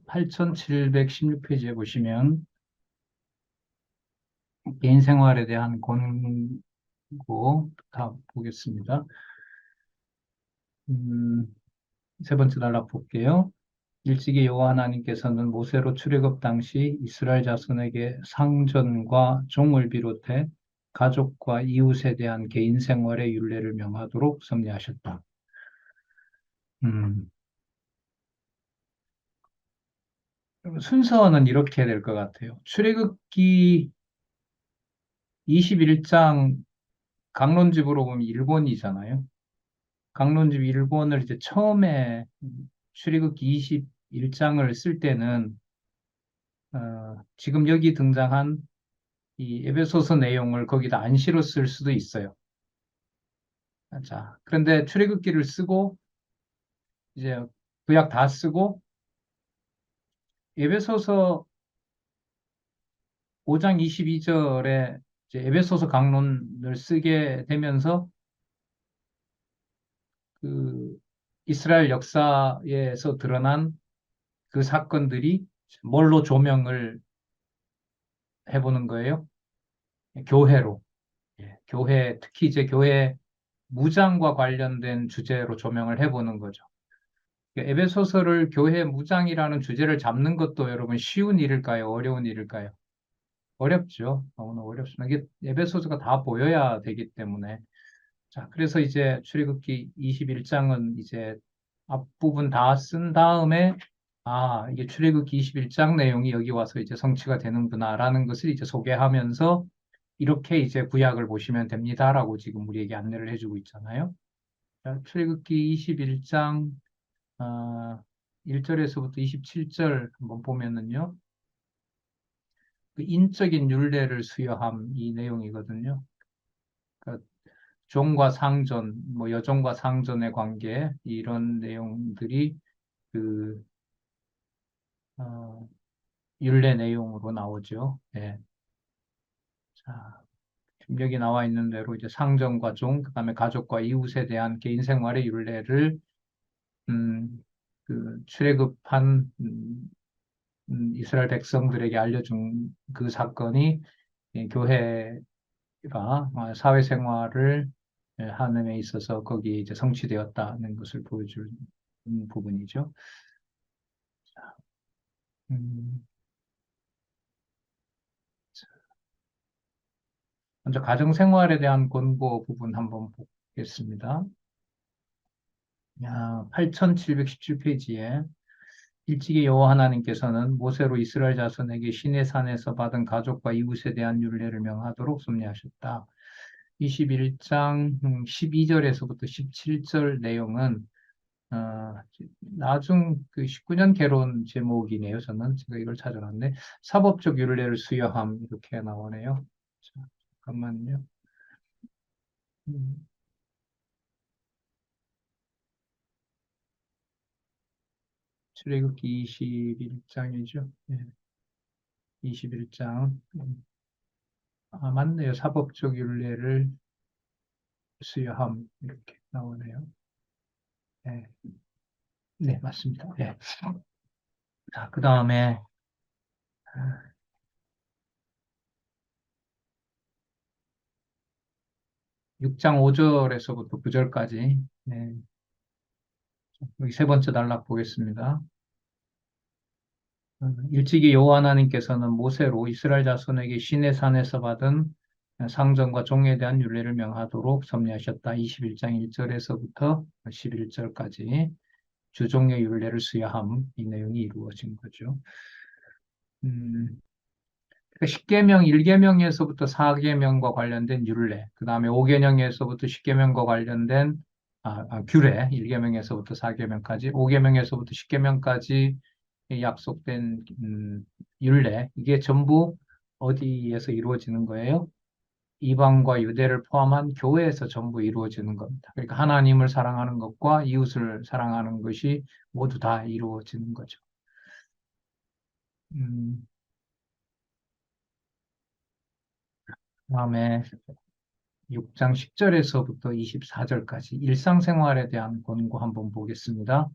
8716페이지에 보시면 개인 생활에 대한 권고 다 보겠습니다. 세 번째 단락 볼게요. 일찍이 여호와 하나님께서는 모세로 출애굽 당시 이스라엘 자손에게 상전과 종을 비롯해 가족과 이웃에 대한 개인 생활의 율례를 명하도록 섭리하셨다. 음, 순서는 이렇게 될 것 같아요. 출애굽기 21장 강론집으로 보면 1권이잖아요. 강론집 1권을 이제 처음에 출애굽기 21장을 쓸 때는 지금 여기 등장한 이 에베소서 내용을 거기다 안 실었을 수도 있어요. 자, 그런데 출애굽기를 쓰고 이제 구약 다 쓰고 에베소서 5장 22절에 이제 에베소서 강론을 쓰게 되면서 그 이스라엘 역사에서 드러난 그 사건들이 뭘로 조명을 해보는 거예요? 교회로. 예, 교회, 특히 이제 교회 무장과 관련된 주제로 조명을 해보는 거죠. 에베소서를 교회 무장이라는 주제를 잡는 것도 여러분 쉬운 일일까요? 어려운 일일까요? 어렵죠. 너무 어렵습니다. 이게 에베소서가 다 보여야 되기 때문에. 자, 그래서 이제 출애굽기 21장은 이제 앞부분 다 쓴 다음에 이게 출애굽기 21장 내용이 여기 와서 이제 성취가 되는구나라는 것을 이제 소개하면서 이렇게 이제 구약을 보시면 됩니다라고 지금 우리에게 안내를 해주고 있잖아요. 자, 출애굽기 21장 1절에서부터 27절 한번 보면은요. 그 인적인 율례를 수여함 이 내용이거든요. 그러니까 종과 상전, 뭐 여종과 상전의 관계 이런 내용들이 그 어, 율례 내용으로 나오죠. 네. 자, 지금 여기 나와 있는 대로 이제 상전과 종, 그다음에 가족과 이웃에 대한 개인 생활의 율례를 출애굽한 이스라엘 백성들에게 알려준 그 사건이 이 교회가 사회생활을 하는 데 있어서 거기에 이제 성취되었다는 것을 보여주는 부분이죠. 음, 먼저 가정생활에 대한 권고 부분 한번 보겠습니다. 8717페이지에 일찍이 여호와 하나님께서는 모세로 이스라엘 자손에게 시내 산에서 받은 가족과 이웃에 대한 율례를 명하도록 섭리하셨다. 21장 12절에서부터 17절 내용은 나중 그 19년 개론 제목이네요. 제가 이걸 찾아놨는데 사법적 율례를 수여함 이렇게 나오네요. 자, 잠깐만요. 음, 출애굽기 21장이죠. 네, 21장. 맞네요. 사법적 율례를 수여함 이렇게 나오네요. 네, 네, 맞습니다. 네. 자, 그 다음에 6장 5절에서부터 9절까지 여기 세 번째 단락 보겠습니다. 일찍이 여호와 하나님께서는 모세로 이스라엘 자손에게 시내 산에서 받은 상전과 종에 대한 율례를 명하도록 섭리하셨다. 21장 1절에서부터 11절까지 주종의 율례를 수여함 이 내용이 이루어진 거죠. 음, 그러니까 10계명 1계명에서부터 4계명과 관련된 율례, 그 다음에 5계명에서부터 10계명과 관련된 규례, 1계명에서부터 4계명까지, 5계명에서부터 10계명까지 약속된 율례, 이게 전부 어디에서 이루어지는 거예요? 이방과 유대를 포함한 교회에서 전부 이루어지는 겁니다. 그러니까 하나님을 사랑하는 것과 이웃을 사랑하는 것이 모두 다 이루어지는 거죠. 음, 그다음에 6장 10절에서부터 24절까지 일상생활에 대한 권고 한번 보겠습니다.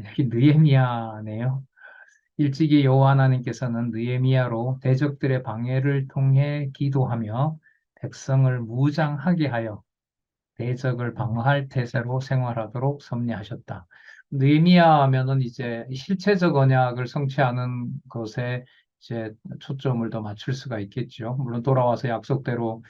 여기 느헤미야네요. 일찍이 여호와 하나님께서는 느헤미야로 대적들의 방해를 통해 기도하며 백성을 무장하게 하여 대적을 방어할 태세로 생활하도록 섭리하셨다. 느헤미야 하면은 이제 실체적 언약을 성취하는 것에 이제 초점을 더 맞출 수가 있겠죠. 물론 돌아와서 약속대로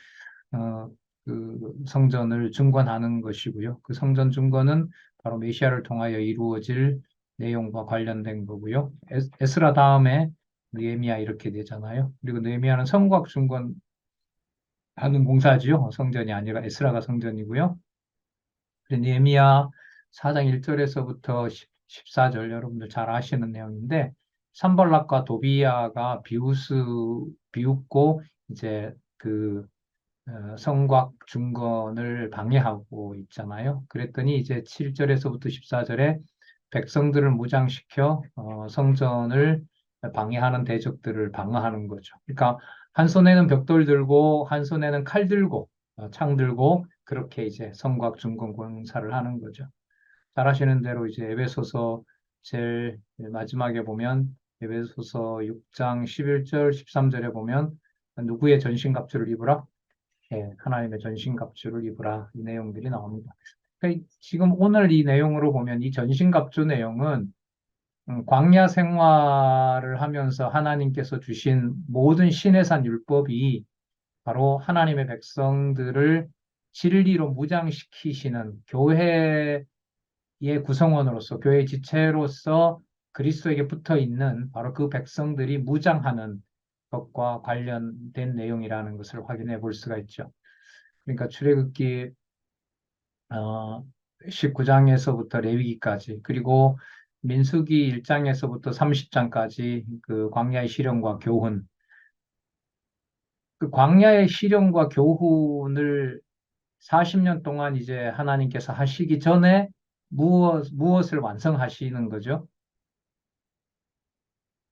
어, 그 성전을 증관하는 것이고요. 그 성전 증거는 바로 메시아를 통하여 이루어질 내용과 관련된 거고요. 에스라 다음에 느헤미야 이렇게 되잖아요. 그리고 느헤미야는 성곽 증건하는 공사지요. 성전이 아니라 에스라가 성전이고요. 느헤미야 4장 1절에서부터 14절 여러분들 잘 아시는 내용인데 산발락과 도비야가 비웃고 이제 그 성곽 중건을 방해하고 있잖아요. 그랬더니 이제 7절에서부터 14절에 백성들을 무장시켜 성전을 방해하는 대적들을 방어하는 거죠. 그러니까 한 손에는 벽돌 들고 한 손에는 칼 들고 창 들고 그렇게 이제 성곽 중건 공사를 하는 거죠. 잘 아시는 대로 이제 에베소서 제일 마지막에 보면 에베소서 6장 11절 13절에 보면 누구의 전신갑주를 입으라? 하나님의 전신갑주를 입으라. 이 내용들이 나옵니다. 그러니까 지금 오늘 이 내용으로 보면 이 전신갑주 내용은 광야 생활을 하면서 하나님께서 주신 모든 신해산 율법이 바로 하나님의 백성들을 진리로 무장시키시는 교회의 구성원으로서 교회의 지체로서 그리스도에게 붙어 있는 바로 그 백성들이 무장하는 것과 관련된 내용이라는 것을 확인해 볼 수가 있죠. 그러니까 출애굽기 19장에서부터 레위기까지 그리고 민수기 1장에서부터 30장까지 그 광야의 시련과 교훈 그 광야의 시련과 교훈을 40년 동안 이제 하나님께서 하시기 전에 무엇을 완성하시는 거죠?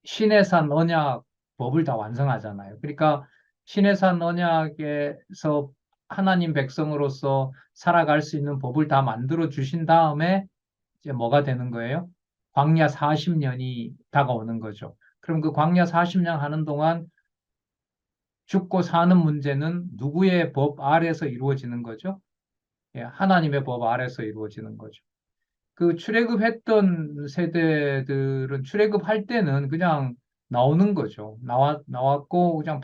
신의 산 언약 법을 다 완성하잖아요. 그러니까 신의 산 언약에서 하나님 백성으로서 살아갈 수 있는 법을 다 만들어 주신 다음에 이제 뭐가 되는 거예요? 광야 40년이 다가오는 거죠. 그럼 그 광야 40년 하는 동안 죽고 사는 문제는 누구의 법 아래서 이루어지는 거죠? 하나님의 법 아래서 이루어지는 거죠. 그 출애굽했던 세대들은 출애굽할 때는 그냥 나오는 거죠. 나왔고 그냥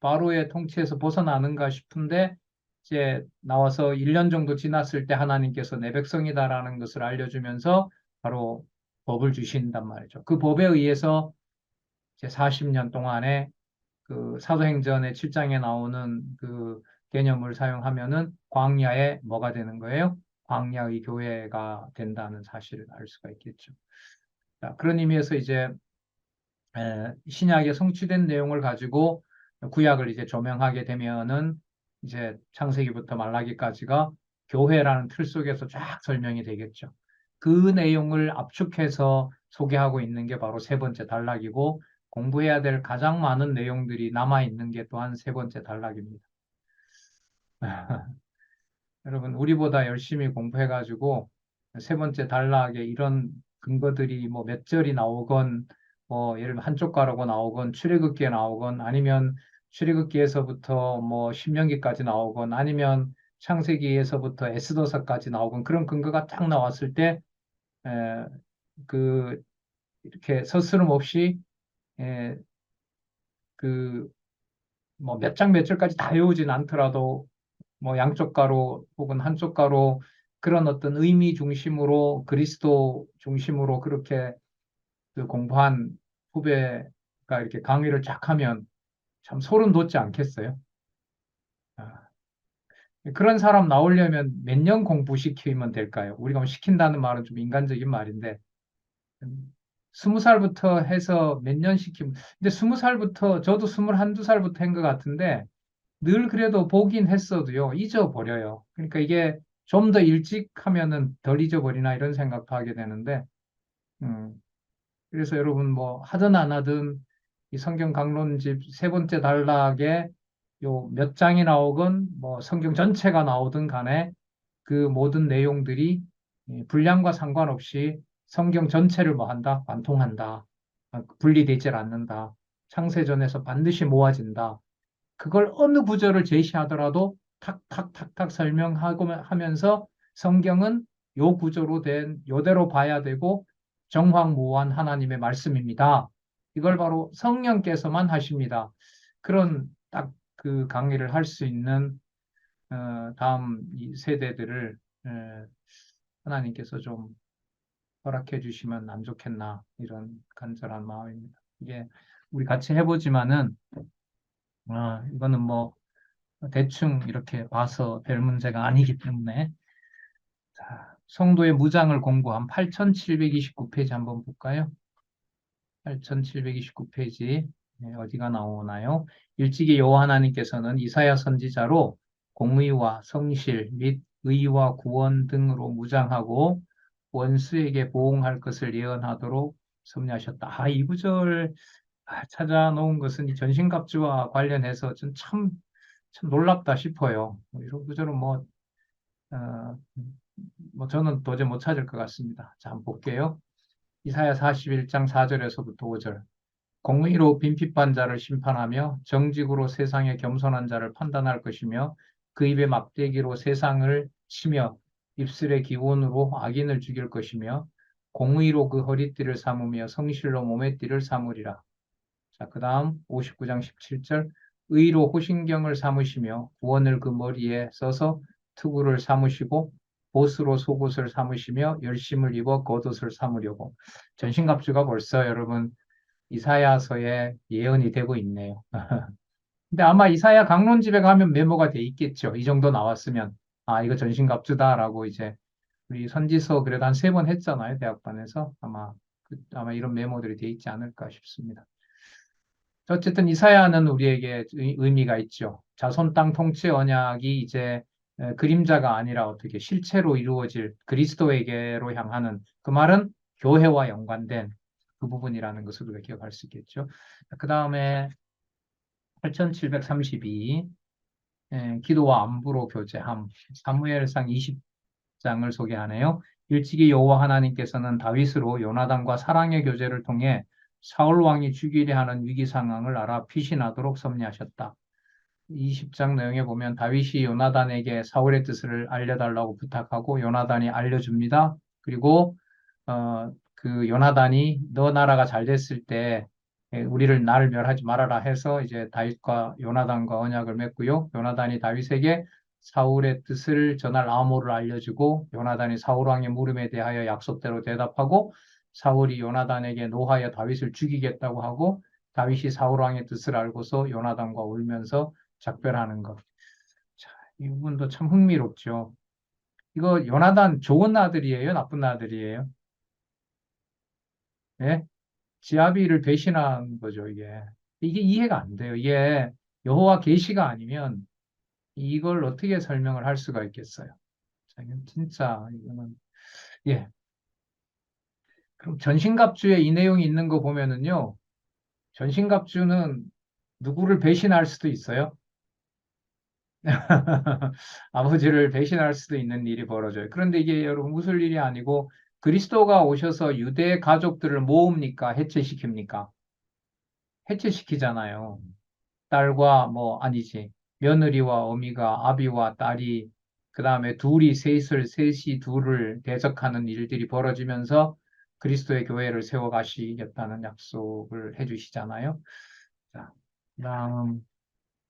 바로의 통치에서 벗어나는가 싶은데 이제 나와서 1년 정도 지났을 때 하나님께서 내 백성이다라는 것을 알려주면서 바로 법을 주신단 말이죠. 그 법에 의해서 이제 40년 동안에 그 사도행전의 7장에 나오는 그 개념을 사용하면은 광야에 뭐가 되는 거예요? 광야의 교회가 된다는 사실을 알 수가 있겠죠. 자, 그런 의미에서 이제 신약에 성취된 내용을 가지고 구약을 이제 조명하게 되면은 이제 창세기부터 말라기까지가 교회라는 틀 속에서 쫙 설명이 되겠죠. 그 내용을 압축해서 소개하고 있는 게 바로 세 번째 단락이고 공부해야 될 가장 많은 내용들이 남아 있는 게 또한 세 번째 단락입니다. 여러분, 우리보다 열심히 공부해가지고 세 번째 단락에 이런 근거들이 뭐 몇 절이 나오건 뭐 예를 들면 한쪽 가라고 나오건 출애굽기에 나오건 아니면 출애굽기에서부터 뭐 신명기까지 나오건 아니면 창세기에서부터 에스더서까지 나오건 그런 근거가 딱 나왔을 때 에, 그 이렇게 서스럼 없이 에, 그 뭐 몇 장 몇 절까지 다 외우진 않더라도 뭐 양쪽 가로 혹은 한쪽 가로 그런 어떤 의미 중심으로 그리스도 중심으로 그렇게 그 공부한 후배가 이렇게 강의를 쫙 하면 참 소름 돋지 않겠어요? 아, 그런 사람 나오려면 몇 년 공부시키면 될까요? 우리가 뭐 시킨다는 말은 좀 인간적인 말인데 20살부터 해서 몇 년 시키면 근데 20살부터 저도 21~22살부터 한 것 같은데 늘 그래도 보긴 했어도요, 잊어버려요. 그러니까 이게 좀 더 일찍 하면은 덜 잊어버리나 이런 생각도 하게 되는데, 음, 그래서 여러분 뭐 하든 안 하든 이 성경 강론집 세 번째 단락에 요 몇 장이 나오건 뭐 성경 전체가 나오든 간에 그 모든 내용들이 분량과 상관없이 성경 전체를 뭐 한다? 완통한다. 분리되질 않는다. 창세전에서 반드시 모아진다. 그걸 어느 구절을 제시하더라도 탁탁탁탁 설명하고 하면서 성경은 요 구조로 된 요대로 봐야 되고 정황무한 하나님의 말씀입니다. 이걸 바로 성령께서만 하십니다. 그런 딱 그 강의를 할 수 있는 다음 이 세대들을 하나님께서 좀 허락해 주시면 안 좋겠나 이런 간절한 마음입니다. 이게 우리 같이 해보지만은 이거는 뭐 대충 이렇게 봐서 될 문제가 아니기 때문에 자, 성도의 무장을 공부한 8729페이지 한번 볼까요? 8729페이지 어디가 나오나요? 일찍이 여호와 하나님께서는 이사야 선지자로 공의와 성실 및 의와 구원 등으로 무장하고 원수에게 보응할 것을 예언하도록 섭리하셨다. 이 구절 찾아놓은 것은 이 전신갑주와 관련해서 참 놀랍다 싶어요. 이런 구절은 어, 뭐 저는 도저히 못 찾을 것 같습니다. 자, 한번 볼게요. 이사야 41장 4절에서부터 5절. 공의로 빈핍한 자를 심판하며 정직으로 세상의 겸손한 자를 판단할 것이며 그 입의 막대기로 세상을 치며 입술의 기원으로 악인을 죽일 것이며 공의로 그 허리띠를 삼으며 성실로 몸의 띠를 삼으리라. 자, 그 다음 59장 17절. 의로 호신경을 삼으시며 구원을 그 머리에 써서 투구를 삼으시고 보스로 속옷을 삼으시며 열심을 입어 겉옷을 삼으려고. 전신갑주가 벌써 여러분 이사야서에 예언이 되고 있네요. 근데 아마 이사야 강론집에 가면 메모가 돼 있겠죠. 이 정도 나왔으면 이거 전신갑주다라고 이제 우리 선지서 그래도 한 3번 했잖아요. 대학반에서 아마 이런 메모들이 돼 있지 않을까 싶습니다. 어쨌든 이사야는 우리에게 의미가 있죠. 자손 땅 통치 언약이 이제 그림자가 아니라 어떻게 실체로 이루어질 그리스도에게로 향하는 그 말은 교회와 연관된 그 부분이라는 것을 우리가 기억할 수 있겠죠. 그 다음에 8732 기도와 안부로 교제함 사무엘상 20장을 소개하네요. 일찍이 여호와 하나님께서는 다윗으로 요나단과 사랑의 교제를 통해 사울 왕이 죽이려 하는 위기 상황을 알아 피신하도록 섭리하셨다. 20장 내용에 보면 다윗이 요나단에게 사울의 뜻을 알려달라고 부탁하고 요나단이 알려줍니다. 그리고 그 요나단이 너 나라가 잘 됐을 때 나를 멸하지 말아라 해서 이제 다윗과 요나단과 언약을 맺고요. 요나단이 다윗에게 사울의 뜻을 전할 암호를 알려주고 요나단이 사울 왕의 물음에 대하여 약속대로 대답하고 사울이 요나단에게 노하여 다윗을 죽이겠다고 하고 다윗이 사울 왕의 뜻을 알고서 요나단과 울면서 작별하는 것. 자, 이 부분도 참 흥미롭죠. 이거 요나단 좋은 아들이에요? 나쁜 아들이에요? 예? 지아비를 배신한 거죠, 이게. 이게 이해가 안 돼요. 이게 여호와 계시가 아니면 이걸 어떻게 설명을 할 수가 있겠어요? 자, 이건 진짜 이거는 예. 그럼 전신갑주에 이 내용이 있는 거 보면은요. 전신갑주는 누구를 배신할 수도 있어요. 아버지를 배신할 수도 있는 일이 벌어져요. 그런데 이게 여러분 웃을 일이 아니고 그리스도가 오셔서 유대 가족들을 모읍니까? 해체시킵니까? 해체시키잖아요. 딸과 뭐 아니지. 며느리와 어미가 아비와 딸이 그 다음에 셋이 둘을 대적하는 일들이 벌어지면서 그리스도의 교회를 세워가시겠다는 약속을 해주시잖아요. 자, 그다음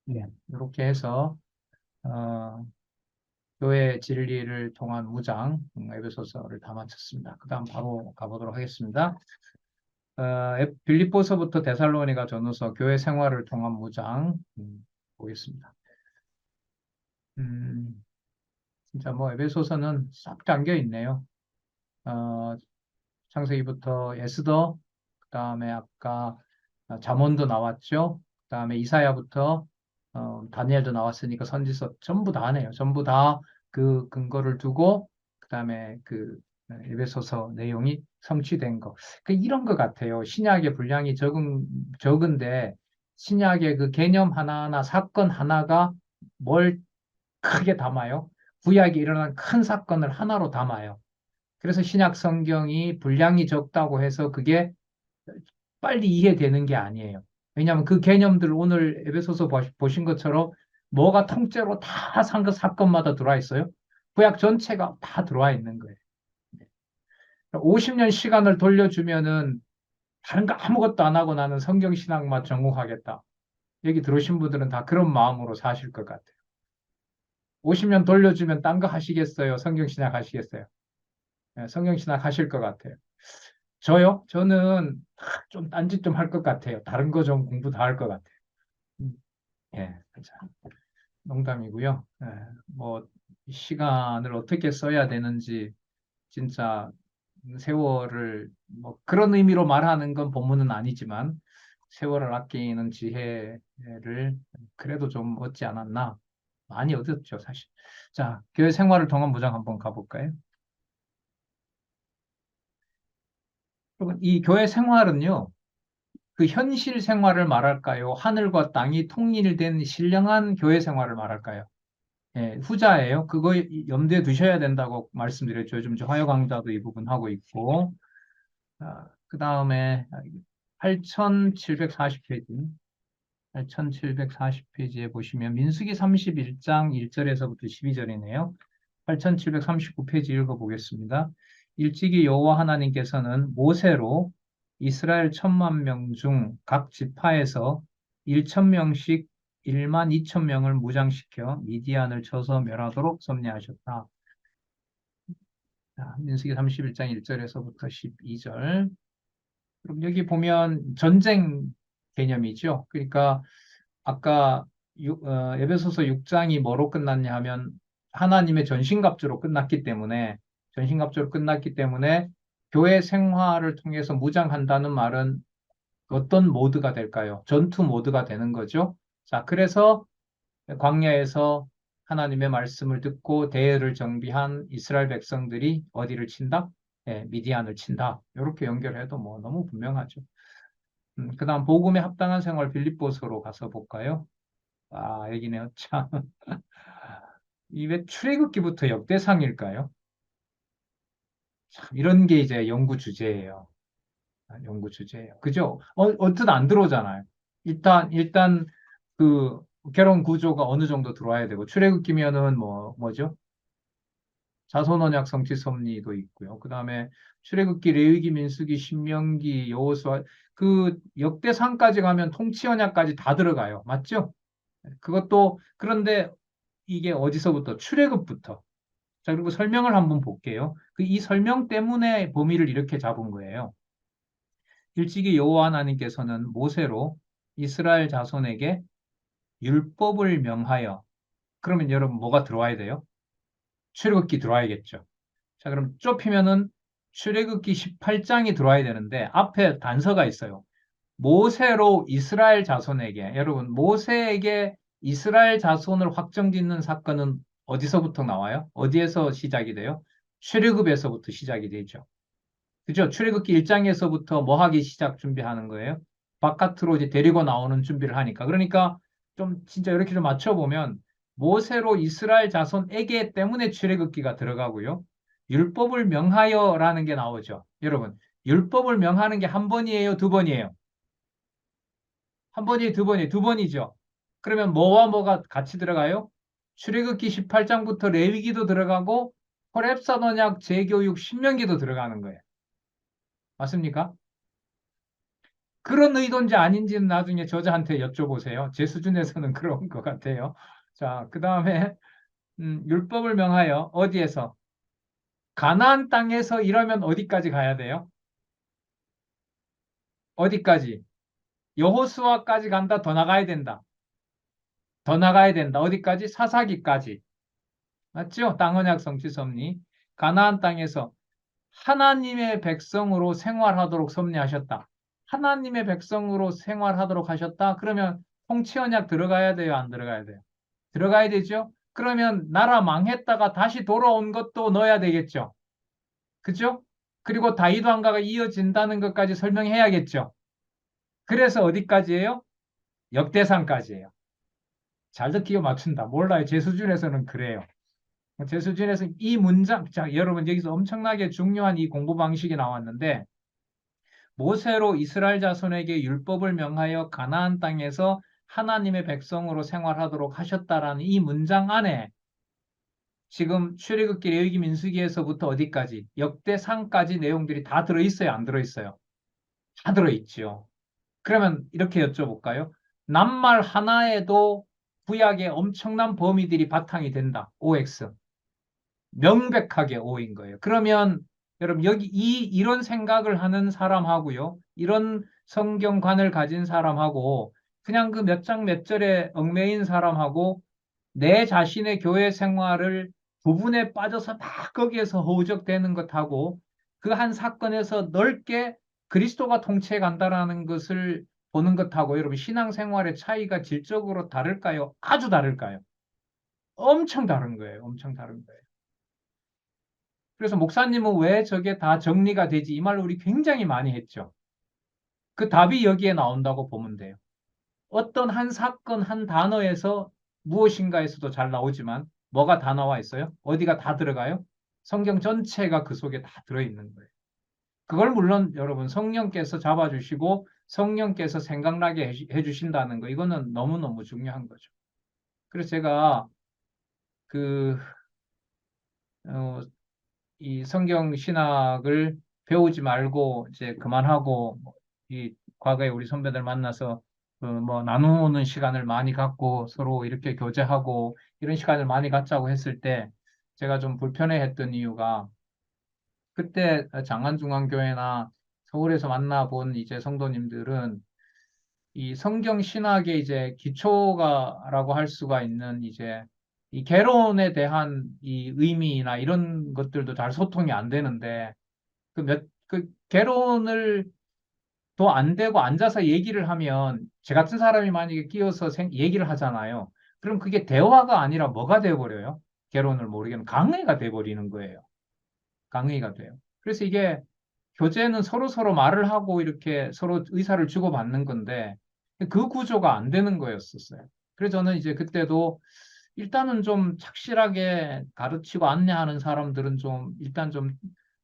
네, 이렇게 해서 어, 교회 진리를 통한 무장 에베소서를 다 마쳤습니다. 그다음 바로 가보도록 하겠습니다. 빌립보서부터 데살로니가 전후서 교회 생활을 통한 무장 보겠습니다. 음, 진짜 뭐 에베소서는 싹 담겨 있네요. 어, 창세기부터 에스더, 그다음에 아까 잠언도 나왔죠. 그다음에 이사야부터 다니엘도 나왔으니까 선지서 전부 다 하네요. 전부 다 그 근거를 두고 그다음에 그 에베소서 내용이 성취된 거. 이런 것 같아요. 신약의 분량이 적은데 신약의 그 개념 하나하나 사건 하나가 뭘 크게 담아요. 구약이 일어난 큰 사건을 하나로 담아요. 그래서 신약 성경이 분량이 적다고 해서 그게 빨리 이해되는 게 아니에요. 왜냐하면 그 개념들 오늘 에베소서 보신 것처럼 뭐가 통째로 다 사건마다 들어와 있어요. 구약 전체가 다 들어와 있는 거예요. 50년 시간을 돌려주면은 다른 거 아무것도 안 하고 나는 성경 신학만 전공하겠다. 여기 들어오신 분들은 다 그런 마음으로 사실 것 같아요. 50년 돌려주면 딴 거 하시겠어요? 성경 신학 하시겠어요? 네, 성경 신학 하실 것 같아요. 저요? 저는 좀 딴짓 좀 할 것 같아요. 다른 거 좀 공부 다 할 것 같아요. 음, 예, 자, 농담이고요. 예, 뭐 시간을 어떻게 써야 되는지 진짜 세월을 뭐 그런 의미로 말하는 건 본문은 아니지만 세월을 아끼는 지혜를 그래도 좀 얻지 않았나? 많이 얻었죠, 사실. 자, 교회 생활을 통한 무장 한번 가볼까요? 여러분, 이 교회 생활은요, 그 현실 생활을 말할까요? 하늘과 땅이 통일된 신령한 교회 생활을 말할까요? 예, 후자예요. 그거 염두에 두셔야 된다고 말씀드렸죠. 요즘 저 화요 강좌도 이 부분 하고 있고, 그 다음에 8740페이지, 8740페이지에 보시면 민수기 31장 1절에서부터 12절이네요. 8739페이지 읽어보겠습니다. 일찍이 여호와 하나님께서는 모세로 이스라엘 1,000만 명 중 각 지파에서 1,000명씩 1만 2천 명을 무장시켜 미디안을 쳐서 멸하도록 섭리하셨다. 자, 민수기 31장 1절에서부터 12절. 그럼 여기 보면 전쟁 개념이죠. 그러니까 아까 에베소서 6장이 뭐로 끝났냐 하면 하나님의 전신갑주로 끝났기 때문에 전신갑주로 끝났기 때문에 교회 생활을 통해서 무장한다는 말은 어떤 모드가 될까요? 전투 모드가 되는 거죠. 자, 그래서 광야에서 하나님의 말씀을 듣고 대열을 정비한 이스라엘 백성들이 어디를 친다? 예, 미디안을 친다. 이렇게 연결해도 뭐 너무 분명하죠. 그다음 복음에 합당한 생활 빌립보서로 가서 볼까요? 아, 여기네요. 참. 이게 출애굽기부터 역대상일까요? 참, 이런 게 이제 연구 주제예요. 연구 주제예요. 그죠? 어쨌든 안 들어오잖아요. 일단 그 결혼 구조가 어느 정도 들어와야 되고 출애굽기면은 뭐죠? 자손 언약 성취 섭리도 있고요. 그다음에 출애굽기, 레위기, 민수기, 신명기, 여호수아 그 역대상까지 가면 통치 언약까지 다 들어가요. 맞죠? 그것도 그런데 이게 어디서부터? 출애굽부터. 자, 그리고 설명을 한번 볼게요. 이 설명 때문에 범위를 이렇게 잡은 거예요. 일찍이 여호와 하나님께서는 모세로 이스라엘 자손에게 율법을 명하여 그러면 여러분 뭐가 들어와야 돼요? 출애굽기 들어와야겠죠. 자, 그럼 좁히면은 출애굽기 18장이 들어와야 되는데 앞에 단서가 있어요. 모세로 이스라엘 자손에게 여러분 모세에게 이스라엘 자손을 확정짓는 사건은 어디서부터 나와요? 어디에서 시작이 돼요? 출애굽에서부터 시작이 되죠. 그죠? 출애굽기 1장에서부터 뭐 하기 시작 준비하는 거예요? 바깥으로 이제 데리고 나오는 준비를 하니까. 그러니까 좀 진짜 이렇게 좀 맞춰보면 모세로 이스라엘 자손에게 때문에 출애굽기가 들어가고요. 율법을 명하여라는 게 나오죠. 여러분, 율법을 명하는 게 한 번이에요, 두 번이에요? 한 번이에요, 두 번이에요? 두 번이죠. 그러면 뭐와 뭐가 같이 들어가요? 출애굽기 18장부터 레위기도 들어가고 호렙산 언약 재교육 신명기도 들어가는 거예요. 맞습니까? 그런 의도인지 아닌지는 나중에 저자한테 여쭤보세요. 제 수준에서는 그런 것 같아요. 자, 그 다음에 율법을 명하여 어디에서? 가나안 땅에서 이러면 어디까지 가야 돼요? 어디까지? 여호수아까지 간다. 더 나가야 된다. 더 나가야 된다. 어디까지? 사사기까지. 맞죠? 땅언약 성취 섭리. 가나안 땅에서 하나님의 백성으로 생활하도록 섭리하셨다. 하나님의 백성으로 생활하도록 하셨다. 그러면 통치 언약 들어가야 돼요? 안 들어가야 돼요? 들어가야 되죠? 그러면 나라 망했다가 다시 돌아온 것도 넣어야 되겠죠? 그죠? 그리고 다윗 왕가가 이어진다는 것까지 설명해야겠죠? 그래서 어디까지예요? 역대상까지예요. 잘 듣기가 맞춘다. 몰라요. 제 수준에서는 그래요. 제 수준에서 이 문장, 자, 여러분 여기서 엄청나게 중요한 이 공부 방식이 나왔는데 모세로 이스라엘 자손에게 율법을 명하여 가나안 땅에서 하나님의 백성으로 생활하도록 하셨다라는 이 문장 안에 지금 출애굽기, 레위기, 민수기에서부터 어디까지 역대상까지 내용들이 다 들어있어요, 안 들어있어요? 다 들어있죠. 그러면 이렇게 여쭤볼까요? 낱말 하나에도 구약의 엄청난 범위들이 바탕이 된다. OX. 명백하게 O인 거예요. 그러면 여러분 여기 이런 생각을 하는 사람하고요. 이런 성경관을 가진 사람하고 그냥 그 몇 장 몇 절에 얽매인 사람하고 내 자신의 교회 생활을 부분에 빠져서 막 거기에서 허우적대는 것하고 그 한 사건에서 넓게 그리스도가 통치해 간다라는 것을 보는 것하고 여러분 신앙생활의 차이가 질적으로 다를까요? 아주 다를까요? 엄청 다른 거예요. 엄청 다른 거예요. 그래서 목사님은 왜 저게 다 정리가 되지? 이 말을 우리 굉장히 많이 했죠. 그 답이 여기에 나온다고 보면 돼요. 어떤 한 사건, 한 단어에서 무엇인가에서도 잘 나오지만 뭐가 다 나와 있어요? 어디가 다 들어가요? 성경 전체가 그 속에 다 들어있는 거예요. 그걸 물론 여러분 성령께서 잡아주시고 성령께서 생각나게 해주신다는 거 이거는 너무너무 중요한 거죠. 그래서 제가 그 어, 이 성경 신학을 배우지 말고 이제 그만하고 이 과거에 우리 선배들 만나서 그뭐 나누는 시간을 많이 갖고 서로 이렇게 교제하고 이런 시간을 많이 갖자고 했을 때 제가 좀 불편해했던 이유가 그때 장안중앙교회나 서울에서 만나본 이제 성도님들은 이 성경 신학의 이제 기초가라고 할 수가 있는 이제 이 개론에 대한 이 의미나 이런 것들도 잘 소통이 안 되는데 그 개론을 더 안 되고 앉아서 얘기를 하면 제 같은 사람이 만약에 끼어서 얘기를 하잖아요. 그럼 그게 대화가 아니라 뭐가 돼버려요? 개론을 모르겠는 강의가 돼버리는 거예요. 강의가 돼요. 그래서 이게 교재는 서로 서로 말을 하고 이렇게 서로 의사를 주고받는 건데 그 구조가 안 되는 거였었어요. 그래서 저는 이제 그때도 일단은 좀 착실하게 가르치고 안내하는 사람들은 좀 일단 좀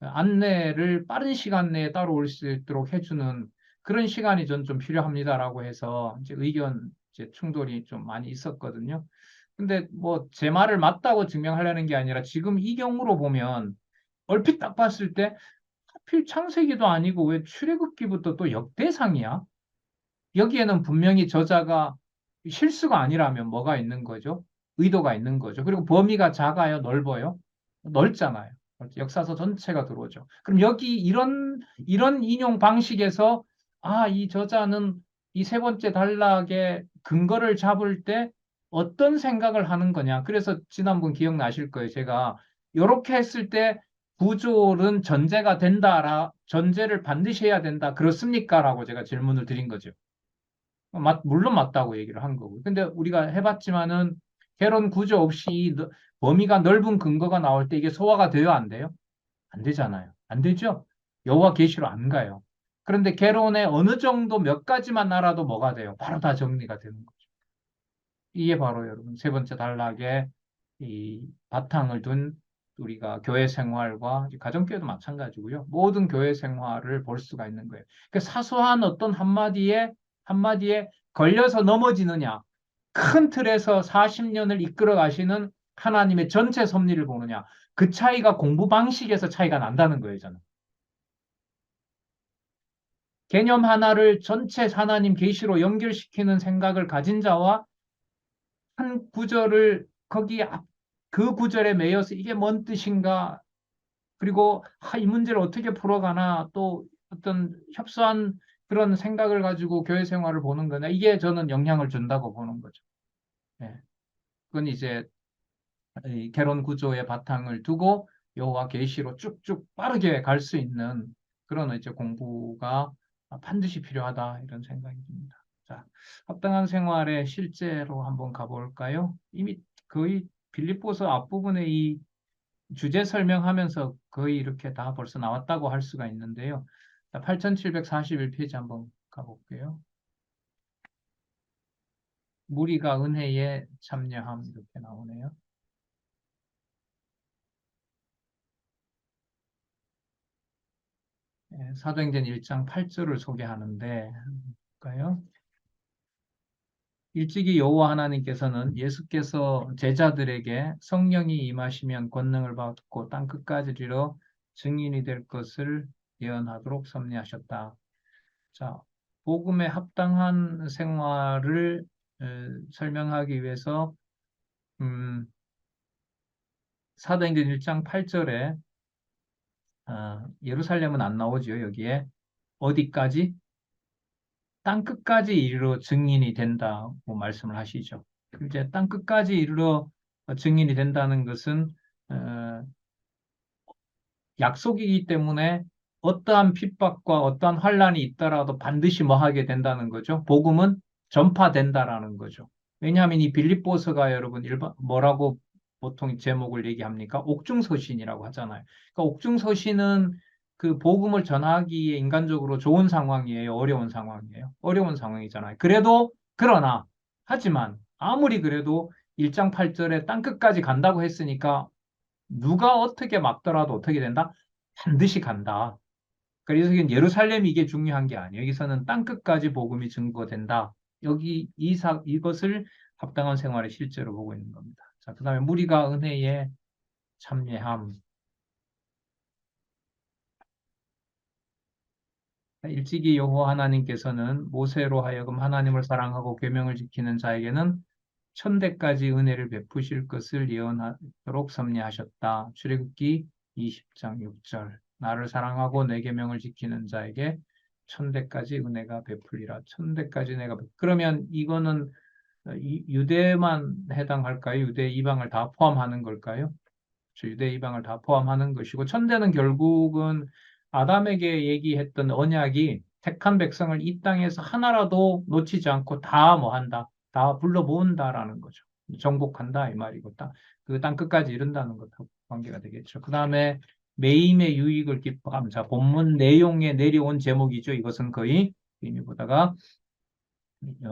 안내를 빠른 시간 내에 따라올 수 있도록 해주는 그런 시간이 전 좀 필요합니다라고 해서 이제 의견 이제 충돌이 좀 많이 있었거든요. 근데 뭐 제 말을 맞다고 증명하려는 게 아니라 지금 이 경우로 보면 얼핏 딱 봤을 때 하필 창세기도 아니고 왜 출애굽기부터 또 역대상이야? 여기에는 분명히 저자가 실수가 아니라면 뭐가 있는 거죠? 의도가 있는 거죠. 그리고 범위가 작아요, 넓어요? 넓잖아요. 역사서 전체가 들어오죠. 그럼 여기 이런 인용 방식에서 이 저자는 이 세 번째 단락의 근거를 잡을 때 어떤 생각을 하는 거냐. 그래서 지난번 기억나실 거예요. 제가 이렇게 했을 때 구조는 전제가 된다라 전제를 반드시 해야 된다. 그렇습니까? 라고 제가 질문을 드린 거죠. 물론 맞다고 얘기를 한 거고. 근데 우리가 해봤지만은 개론 구조 없이 범위가 넓은 근거가 나올 때 이게 소화가 돼요, 안 돼요? 안 되잖아요. 안 되죠? 여호와 계시로 안 가요. 그런데 개론에 어느 정도 몇 가지만 알아도 뭐가 돼요? 바로 다 정리가 되는 거죠. 이게 바로 여러분 세 번째 단락에 이 바탕을 둔 우리가 교회 생활과 가정교회도 마찬가지고요. 모든 교회 생활을 볼 수가 있는 거예요. 그 사소한 어떤 한마디에 걸려서 넘어지느냐, 큰 틀에서 40년을 이끌어 가시는 하나님의 전체 섭리를 보느냐, 그 차이가 공부 방식에서 차이가 난다는 거예요, 저는. 개념 하나를 전체 하나님 계시로 연결시키는 생각을 가진 자와 한 구절을 그 구절에 매여서 이게 뭔 뜻인가 그리고 이 문제를 어떻게 풀어가나 또 어떤 협소한 그런 생각을 가지고 교회 생활을 보는 거나 이게 저는 영향을 준다고 보는 거죠. 예. 그건 이제 이 개론 구조의 바탕을 두고 여호와 계시로 쭉쭉 빠르게 갈 수 있는 그런 이제 공부가 반드시 필요하다 이런 생각이 듭니다. 자, 합당한 생활에 실제로 한번 가볼까요? 이미 거의 빌립보서 앞부분에 이 주제 설명하면서 거의 이렇게 다 벌써 나왔다고 할 수가 있는데요. 8741페이지 한번 가볼게요. 무리가 은혜에 참여함 이렇게 나오네요. 사도행전 1장 8절을 소개하는데, 볼까요? 일찍이 여호와 하나님께서는 예수께서 제자들에게 성령이 임하시면 권능을 받고 땅 끝까지 이르러 증인이 될 것을 예언하도록 섭리하셨다. 자, 복음에 합당한 생활을 설명하기 위해서 음, 사도행전 1장 8절에 예루살렘은 안 나오죠. 여기에 어디까지? 땅 끝까지 이르러 증인이 된다고 말씀을 하시죠. 이제 땅 끝까지 이르러 증인이 된다는 것은 어, 약속이기 때문에 어떠한 핍박과 어떠한 환란이 있더라도 반드시 뭐 하게 된다는 거죠. 복음은 전파된다라는 거죠. 왜냐하면 이 빌립보서가 여러분 뭐라고 보통 제목을 얘기합니까? 옥중서신이라고 하잖아요. 그러니까 옥중서신은 그 복음을 전하기에 인간적으로 좋은 상황이에요. 어려운 상황이에요. 어려운 상황이잖아요. 그러나 하지만 아무리 그래도 1장 8절에 땅끝까지 간다고 했으니까 누가 어떻게 막더라도 어떻게 된다? 반드시 간다. 그래서 예루살렘이 이게 중요한 게 아니에요. 여기서는 땅끝까지 복음이 증거된다. 이것을 합당한 생활의 실제로 보고 있는 겁니다. 자, 그 다음에 무리가 은혜에 참여함. 일찍이 여호와 하나님께서는 모세로 하여금 하나님을 사랑하고 계명을 지키는 자에게는 천대까지 은혜를 베푸실 것을 예언하도록 섭리하셨다. 출애굽기 20장 6절. 나를 사랑하고 내 계명을 지키는 자에게 천대까지 은혜가 베풀리라. 천대까지 은혜가 그러면 이거는 유대만 해당할까요? 유대 이방을 다 포함하는 걸까요? 유대 이방을 다 포함하는 것이고 천대는 결국은 아담에게 얘기했던 언약이 택한 백성을 이 땅에서 하나라도 놓치지 않고 다 뭐 한다. 다 불러 모은다라는 거죠. 정복한다 이 말이고 그 땅 끝까지 이른다는 것하고 관계가 되겠죠. 그 다음에 매임의 유익을 기뻐함. 자, 본문 내용에 내려온 제목이죠. 이것은 거의 의미 보다가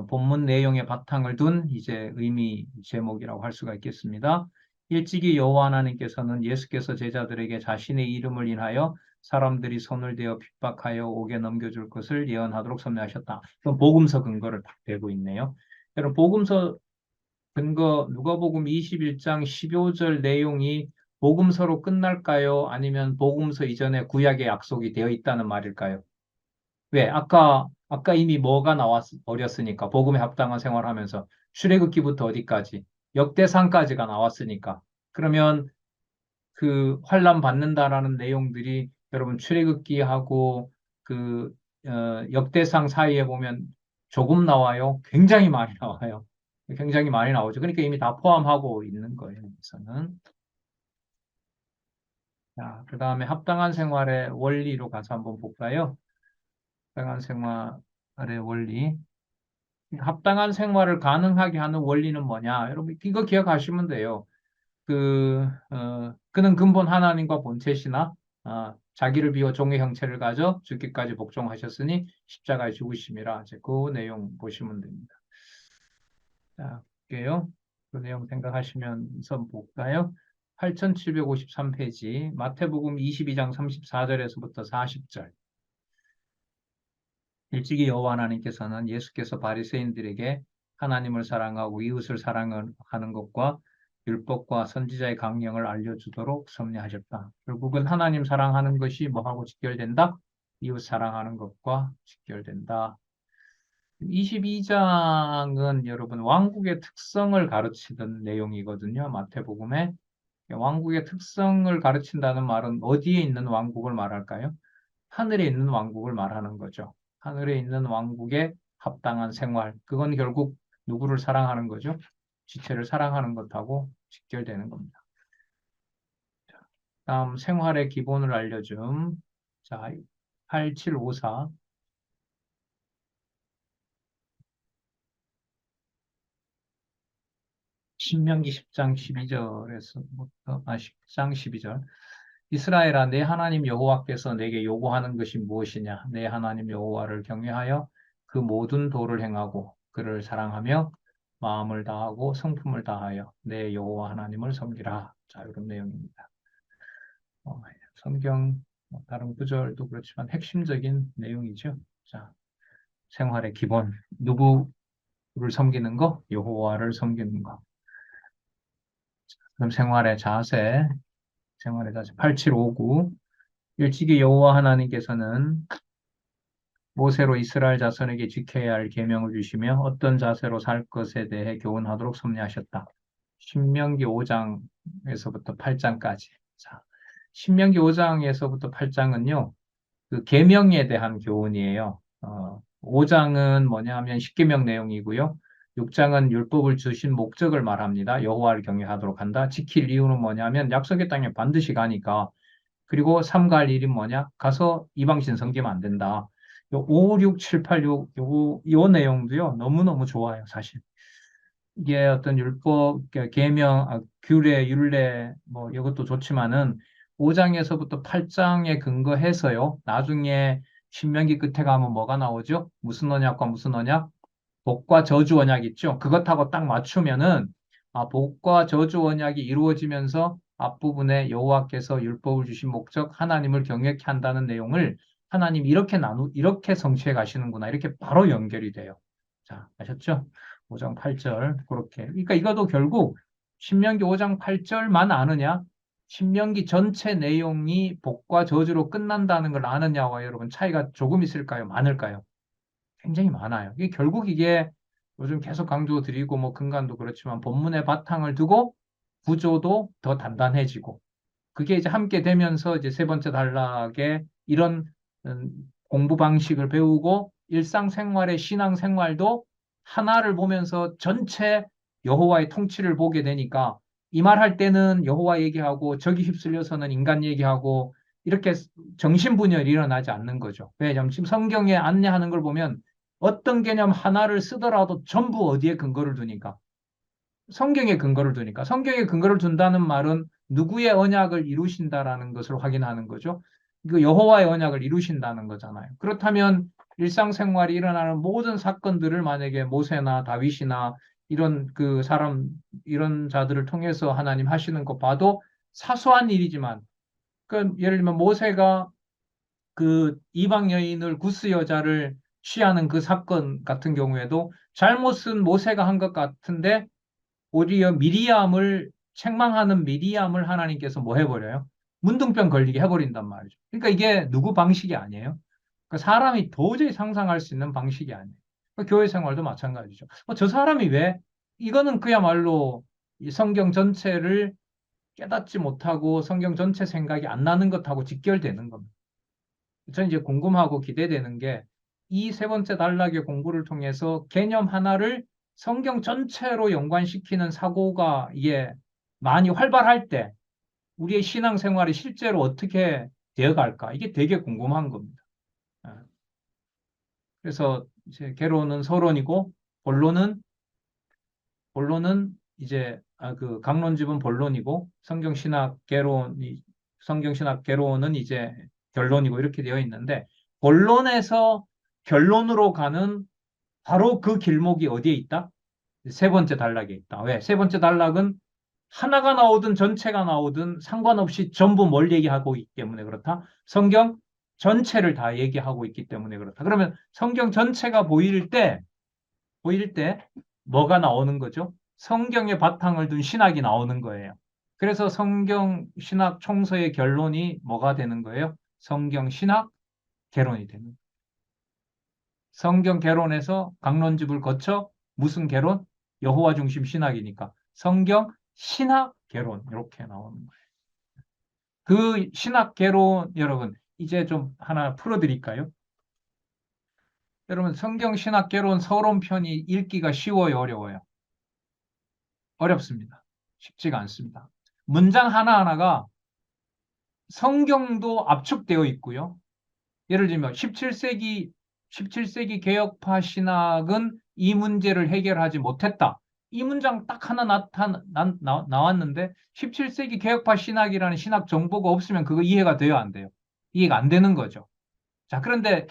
본문 내용의 바탕을 둔 이제 의미 제목이라고 할 수가 있겠습니다. 일찍이 여호와 하나님께서는 예수께서 제자들에게 자신의 이름을 인하여 사람들이 손을 대어 핍박하여 옥에 넘겨줄 것을 예언하도록 섭리하셨다. 그럼 복음서 근거를 딱 대고 있네요. 여러분 복음서 근거 누가복음 21장 15절 내용이 복음서로 끝날까요? 아니면 복음서 이전에 구약의 약속이 되어 있다는 말일까요? 왜? 아까 이미 뭐가 어렸으니까. 복음에 합당한 생활하면서. 출애굽기부터 어디까지? 역대상까지가 나왔으니까. 그러면 그 환란 받는다라는 내용들이 여러분 출애굽기하고 그 역대상 사이에 보면 조금 나와요. 굉장히 많이 나와요. 굉장히 많이 나오죠. 그러니까 이미 다 포함하고 있는 거예요. 여기서는. 자, 그 다음에 합당한 생활의 원리로 가서 한번 볼까요? 합당한 생활의 원리. 합당한 생활을 가능하게 하는 원리는 뭐냐? 여러분, 이거 기억하시면 돼요. 그는 근본 하나님과 본체시나, 자기를 비워 종의 형체를 가져 죽기까지 복종하셨으니 십자가에 죽으심이라. 이제 그 내용 보시면 됩니다. 자, 볼게요. 그 내용 생각하시면서 볼까요? 8753페이지, 마태복음 22장 34절에서부터 40절. 일찍이 여호와 하나님께서는 예수께서 바리새인들에게 하나님을 사랑하고 이웃을 사랑하는 것과 율법과 선지자의 강령을 알려주도록 섭리하셨다. 결국은 하나님 사랑하는 것이 뭐하고 직결된다? 이웃 사랑하는 것과 직결된다. 22장은 여러분 왕국의 특성을 가르치던 내용이거든요. 마태복음에. 왕국의 특성을 가르친다는 말은 어디에 있는 왕국을 말할까요? 하늘에 있는 왕국을 말하는 거죠. 하늘에 있는 왕국에 합당한 생활. 그건 결국 누구를 사랑하는 거죠? 지체를 사랑하는 것하고 직결되는 겁니다. 다음 생활의 기본을 알려줌. 자, 8754. 신명기 10장 12절에서부터 10장 12절. 이스라엘아 내 하나님 여호와께서 내게 요구하는 것이 무엇이냐? 내 하나님 여호와를 경외하여 그 모든 도를 행하고 그를 사랑하며 마음을 다하고 성품을 다하여 내 여호와 하나님을 섬기라. 자, 이런 내용입니다. 성경 다른 구절도 그렇지만 핵심적인 내용이죠. 자, 생활의 기본. 누구를 섬기는 거? 여호와를 섬기는 거. 그럼 생활의 자세 8759. 일찍이 여호와 하나님께서는 모세로 이스라엘 자손에게 지켜야 할 계명을 주시며 어떤 자세로 살 것에 대해 교훈하도록 섭리하셨다. 신명기 5장에서부터 8장까지. 자, 신명기 5장에서부터 8장은요, 그 계명에 대한 교훈이에요. 5장은 뭐냐 하면 십계명 내용이고요. 6장은 율법을 주신 목적을 말합니다. 여호와를 경외하도록 한다. 지킬 이유는 뭐냐면 약속의 땅에 반드시 가니까. 그리고 삼가할 일이 뭐냐? 가서 이방신 섬기면 안 된다. 요 5, 6, 7, 8, 6, 요 내용도요, 너무너무 좋아요, 사실. 이게 어떤 율법, 그러니까 계명, 규례, 율례, 뭐 이것도 좋지만은 5장에서부터 8장에 근거해서요. 나중에 신명기 끝에 가면 뭐가 나오죠? 무슨 언약과 무슨 언약? 복과 저주 언약 있죠? 그것하고 딱 맞추면은 복과 저주 언약이 이루어지면서 앞부분에 여호와께서 율법을 주신 목적 하나님을 경외케 한다는 내용을 하나님 이렇게 성취해 가시는구나. 이렇게 바로 연결이 돼요. 자, 아셨죠? 5장 8절 그렇게. 그러니까 이것도 결국 신명기 5장 8절만 아느냐? 신명기 전체 내용이 복과 저주로 끝난다는 걸 아느냐와 여러분 차이가 조금 있을까요? 많을까요? 굉장히 많아요. 이게 결국 이게 요즘 계속 강조드리고 뭐 근간도 그렇지만 본문의 바탕을 두고 구조도 더 단단해지고 그게 이제 함께 되면서 이제 세 번째 단락에 이런 음, 공부 방식을 배우고 일상생활의 신앙생활도 하나를 보면서 전체 여호와의 통치를 보게 되니까 이 말 할 때는 여호와 얘기하고 저기 휩쓸려서는 인간 얘기하고 이렇게 정신분열이 일어나지 않는 거죠. 왜냐하면 지금 성경에 안내하는 걸 보면 어떤 개념 하나를 쓰더라도 전부 어디에 근거를 두니까 성경에 근거를 두니까 성경에 근거를 둔다는 말은 누구의 언약을 이루신다라는 것을 확인하는 거죠. 그 여호와의 언약을 이루신다는 거잖아요. 그렇다면 일상생활이 일어나는 모든 사건들을 만약에 모세나 다윗이나 이런 그 사람 이런 자들을 통해서 하나님 하시는 거 봐도 사소한 일이지만 그 예를 들면 모세가 그 이방 여인을 구스 여자를 취하는 그 사건 같은 경우에도 잘못은 모세가 한 것 같은데 오히려 미리암을 책망하는 미리암을 하나님께서 뭐 해버려요? 문둥병 걸리게 해버린단 말이죠. 그러니까 이게 누구 방식이 아니에요. 그러니까 사람이 도저히 상상할 수 있는 방식이 아니에요. 그러니까 교회 생활도 마찬가지죠. 저 사람이 왜? 이거는 그야말로 이 성경 전체를 깨닫지 못하고 성경 전체 생각이 안 나는 것하고 직결되는 겁니다. 저는 이제 궁금하고 기대되는 게 이 세 번째 단락의 공부를 통해서 개념 하나를 성경 전체로 연관시키는 사고가 이게 많이 활발할 때 우리의 신앙생활이 실제로 어떻게 되어갈까? 이게 되게 궁금한 겁니다. 아, 그래서 이제 개론은 서론이고 본론은 이제 그 강론집은 본론이고 성경신학 개론은 이제 결론이고 이렇게 되어 있는데 본론에서 결론으로 가는 바로 그 길목이 어디에 있다? 세 번째 단락에 있다. 왜? 세 번째 단락은 하나가 나오든 전체가 나오든 상관없이 전부 뭘 얘기하고 있기 때문에 그렇다. 성경 전체를 다 얘기하고 있기 때문에 그렇다. 그러면 성경 전체가 보일 때 뭐가 나오는 거죠? 성경의 바탕을 둔 신학이 나오는 거예요. 그래서 성경 신학 총서의 결론이 뭐가 되는 거예요? 성경 신학 개론이 되는 거예요. 성경 개론에서 강론집을 거쳐 무슨 개론? 여호와 중심 신학이니까 성경 신학 개론 이렇게 나오는 거예요. 그 신학 개론 여러분 이제 좀 하나 풀어드릴까요? 여러분 성경 신학 개론 서론편이 읽기가 쉬워요, 어려워요? 어렵습니다. 쉽지가 않습니다. 문장 하나하나가 성경도 압축되어 있고요. 예를 들면 17세기 개혁파 신학은 이 문제를 해결하지 못했다. 이 문장 딱 하나 나왔는데 17세기 개혁파 신학이라는 신학 정보가 없으면 그거 이해가 돼요, 안 돼요? 이해가 안 되는 거죠. 자, 그런데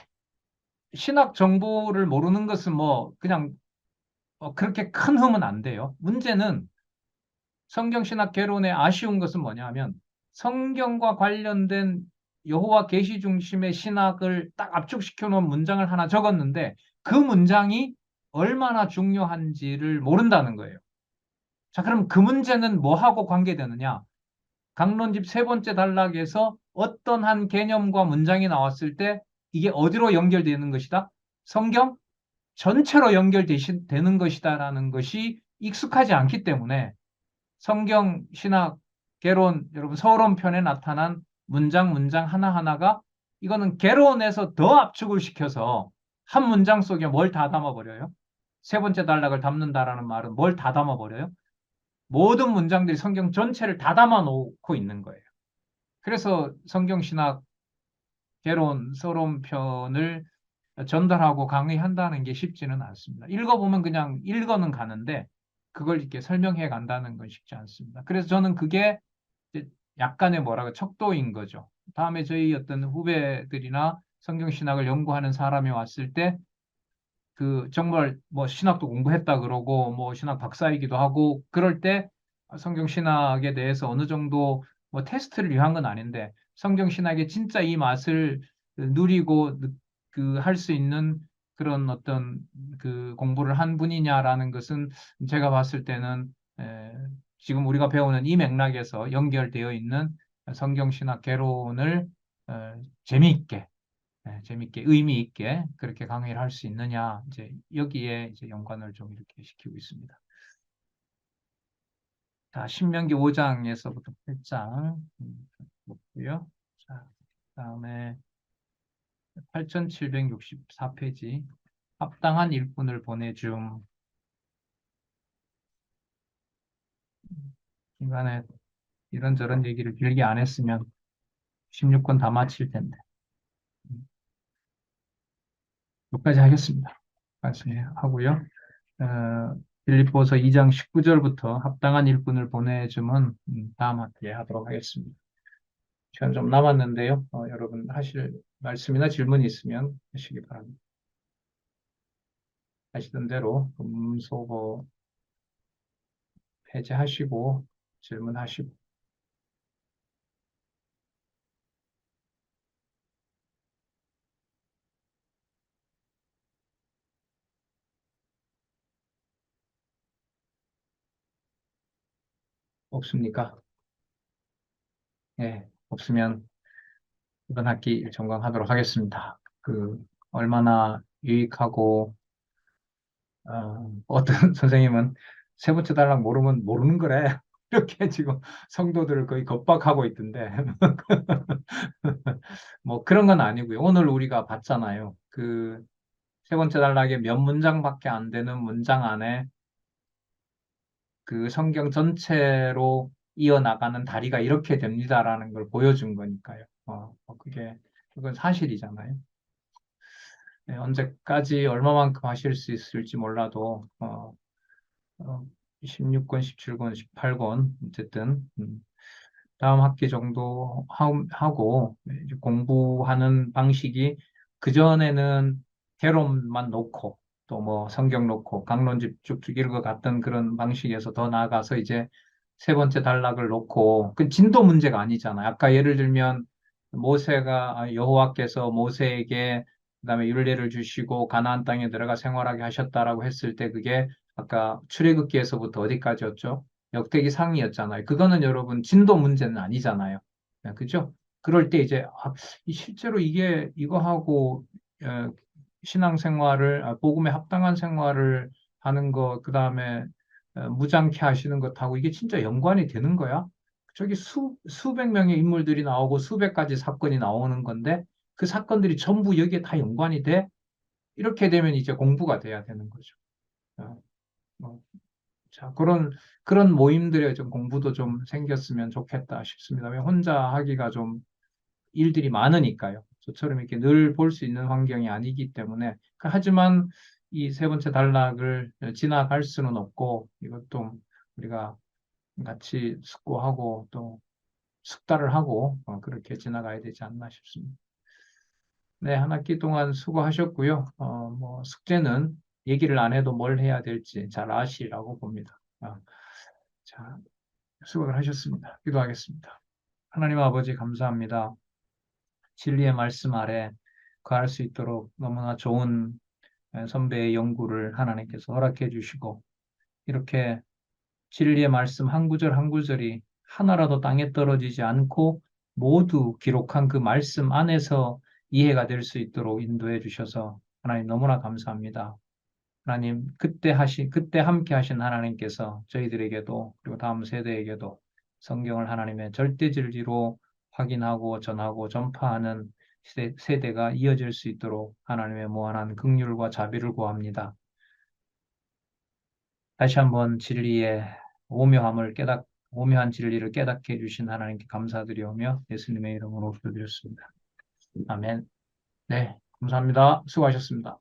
신학 정보를 모르는 것은 뭐 그냥 그렇게 큰 흠은 안 돼요. 문제는 성경 신학 개론의 아쉬운 것은 뭐냐 하면 성경과 관련된 여호와 계시 중심의 신학을 딱 압축시켜 놓은 문장을 하나 적었는데 그 문장이 얼마나 중요한지를 모른다는 거예요. 자, 그럼 그 문제는 뭐하고 관계되느냐? 강론집 세 번째 단락에서 어떤 한 개념과 문장이 나왔을 때 이게 어디로 연결되는 것이다? 성경 전체로 연결되는 것이다라는 것이 익숙하지 않기 때문에 성경, 신학, 개론, 여러분 서론편에 나타난 문장 하나하나가 이거는 개론에서 더 압축을 시켜서 한 문장 속에 뭘 다 담아버려요? 세 번째 단락을 담는다라는 말은 뭘 다 담아버려요? 모든 문장들이 성경 전체를 다 담아놓고 있는 거예요. 그래서 성경, 신학, 개론, 서론편을 전달하고 강의한다는 게 쉽지는 않습니다. 읽어보면 그냥 읽어는 가는데 그걸 이렇게 설명해 간다는 건 쉽지 않습니다. 그래서 저는 그게 약간의 뭐라고 척도인 거죠. 다음에 저희 어떤 후배들이나 성경신학을 연구하는 사람이 왔을 때 그 정말 뭐 신학도 공부했다 그러고 뭐 신학 박사이기도 하고 그럴 때 성경 신학에 대해서 어느 정도 뭐 테스트를 위한 건 아닌데 성경 신학의 진짜 이 맛을 누리고 그 할 수 있는 그런 어떤 그 공부를 한 분이냐라는 것은 제가 봤을 때는 지금 우리가 배우는 이 맥락에서 연결되어 있는 성경 신학 개론을 재미있게 재밌게 의미 있게 그렇게 강의를 할 수 있느냐 이제 여기에 이제 연관을 좀 이렇게 시키고 있습니다. 자, 신명기 5장에서부터 8장 보고요. 자, 그다음에 8764페이지 합당한 일꾼을 보내줌. 중간에 이런저런 얘기를 길게 안 했으면 16권 다 마칠 텐데 여기까지 하겠습니다. 말씀하고요. 빌립보서 2장 19절부터 합당한 일꾼을 보내주면 다음 학기에 하도록 하겠습니다. 시간 좀 남았는데요. 여러분 하실 말씀이나 질문이 있으면 하시기 바랍니다. 하시던 대로 금소거 해제하시고 질문하시고 없습니까? 예, 없으면 이번 학기 점검하도록 하겠습니다. 그 얼마나 유익하고 어떤 선생님은 세 번째 단락 모르면 모르는 거래. 이렇게 지금 성도들을 거의 겁박하고 있던데. 뭐 그런 건 아니고요. 오늘 우리가 봤잖아요. 그 세 번째 단락에 몇 문장밖에 안 되는 문장 안에 그 성경 전체로 이어나가는 다리가 이렇게 됩니다라는 걸 보여준 거니까요. 그게 그건 사실이잖아요. 네, 언제까지 얼마만큼 하실 수 있을지 몰라도 어, 16권, 17권, 18권 어쨌든 다음 학기 정도 하고 이제 공부하는 방식이 그전에는 개론만 놓고 또 뭐 성경 놓고 강론집 쭉쭉 읽어갔던 그런 방식에서 더 나아가서 이제 세 번째 단락을 놓고 그 진도 문제가 아니잖아요. 아까 예를 들면 여호와께서 모세에게 그다음에 율례를 주시고 가나안 땅에 들어가 생활하게 하셨다라고 했을 때 그게 아까 출애굽기에서부터 어디까지였죠? 역대기 상이었잖아요. 그거는 여러분 진도 문제는 아니잖아요. 그죠? 그럴 때 이제 실제로 이게 이거하고 어, 신앙생활을 복음에 합당한 생활을 하는 거 그다음에 무장케 하시는 것하고 이게 진짜 연관이 되는 거야? 저기 수백 명의 인물들이 나오고 수백 가지 사건이 나오는 건데 그 사건들이 전부 여기에 다 연관이 돼? 이렇게 되면 이제 공부가 돼야 되는 거죠. 어, 뭐, 자, 그런 모임들의 좀 공부도 좀 생겼으면 좋겠다 싶습니다. 왜 혼자 하기가 좀 일들이 많으니까요. 저처럼 이렇게 늘 볼 수 있는 환경이 아니기 때문에. 하지만 이 세 번째 단락을 지나갈 수는 없고, 이것도 우리가 같이 숙고하고 또 숙달을 하고 그렇게 지나가야 되지 않나 싶습니다. 네, 한 학기 동안 수고하셨고요. 뭐 숙제는 얘기를 안 해도 뭘 해야 될지 잘 아시라고 봅니다. 자, 수고를 하셨습니다. 기도하겠습니다. 하나님 아버지 감사합니다. 진리의 말씀 아래 거할 수 있도록 너무나 좋은 선배의 연구를 하나님께서 허락해 주시고 이렇게 진리의 말씀 한 구절 한 구절이 하나라도 땅에 떨어지지 않고 모두 기록한 그 말씀 안에서 이해가 될 수 있도록 인도해 주셔서 하나님 너무나 감사합니다. 하나님, 그때 함께 하신 하나님께서 저희들에게도, 그리고 다음 세대에게도 성경을 하나님의 절대 진리로 확인하고 전하고 전파하는 세대가 이어질 수 있도록 하나님의 무한한 긍휼과 자비를 구합니다. 다시 한번 오묘한 진리를 깨닫게 해주신 하나님께 감사드리오며 예수님의 이름으로 기도드렸습니다. 아멘. 네, 감사합니다. 수고하셨습니다.